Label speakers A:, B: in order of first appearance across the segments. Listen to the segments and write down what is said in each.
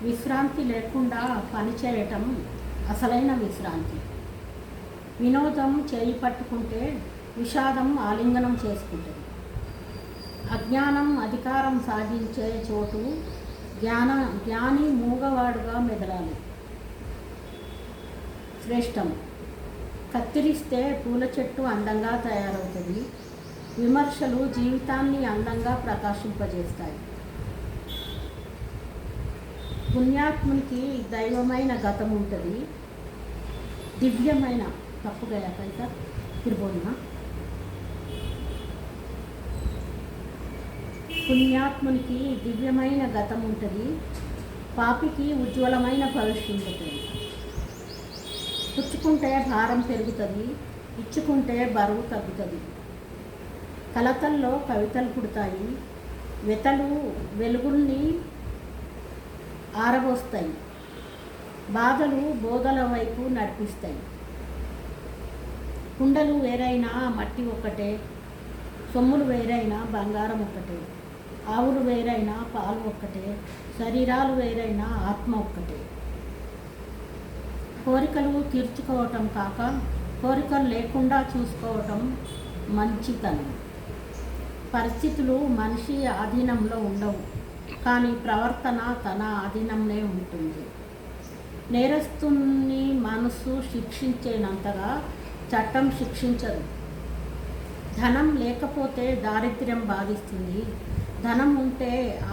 A: విశ్రాంతి లేకుండా పనిచేయటం అసలైన విశ్రాంతి. వినోదం చేయి పట్టుకుంటే విషాదం ఆలింగనం చేసుకుంటుంది. అజ్ఞానం అధికారం సాధించే చోటు జ్ఞాని మూగవాడుగా మెదలాలి. శ్రేష్టం. కత్తిరిస్తే పూల చెట్టు అందంగా తయారవుతుంది. విమర్శలు జీవితాన్ని అందంగా ప్రకాశింపజేస్తాయి. పుణ్యాత్మునికి దైవమైన గతం ఉంటుంది. దివ్యమైన తప్పుగా అయితే తిరుబోనా పుణ్యాత్మునికి దివ్యమైన గతం ఉంటుంది. పాపికి ఉజ్వలమైన భవిష్యత్తు ఉంటుంది. పుచ్చుకుంటే భారం పెరుగుతుంది, ఇచ్చుకుంటే బరువు తగ్గుతుంది. కలతల్లో కవితలు పుడతాయి. వెతలు వెలుగుల్ని ఆరబోస్తాయి. బాధలు బోధల వైపు నడిపిస్తాయి. కుండలు వేరైనా మట్టి ఒక్కటే, సొమ్ములు వేరైనా బంగారం ఒక్కటే, ఆవులు వేరైనా పాలు ఒక్కటే, శరీరాలు వేరైనా ఆత్మ ఒక్కటే. కోరికలు తీర్చుకోవటం కాక కోరికలు లేకుండా చూసుకోవటం మంచితనం. పరిస్థితులు మనిషి ఆధీనంలో ఉండవు, కానీ ప్రవర్తన తన ఆధీనంలో ఉంటుంది. నేరస్తుని మనసు శిక్షించేనంతగా చట్టం శిక్షించదు. ధనం లేకపోతే దారిద్ర్యం బాధిస్తుంది. ధనం ఉంటే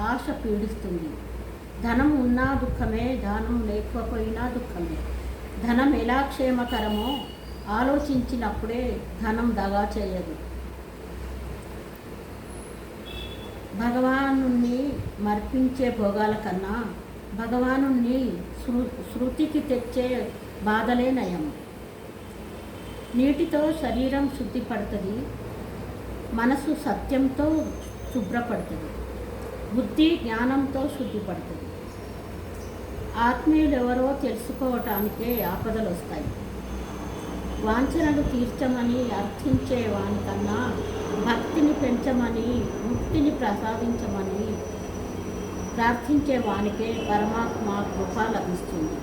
A: ఆశ పీడిస్తుంది. ధనం ఉన్నా దుఃఖమే, ధనం లేకపోయినా దుఃఖమే. ధనం ఎలా క్షేమకరమో ఆలోచించినప్పుడే ధనం దగా చేయదు. భగవానుణ్ణి మర్పించే భోగాల కన్నా భగవానుణ్ణి శృతికి తెచ్చే బాధలే నయం. నీటితో శరీరం శుద్ధిపడుతుంది. మనసు సత్యంతో శుభ్రపడుతుంది. బుద్ధి జ్ఞానంతో శుద్ధిపడుతుంది. ఆత్మీయులు ఎవరో తెలుసుకోవటానికే ఆపదలు వస్తాయి. వాంఛనలు తీర్చమని అర్థించే వానికన్నా భక్తిని పెంచమని, ముక్తిని ప్రసాదించమని ప్రార్థించే వానికే పరమాత్మ కృప లభిస్తుంది.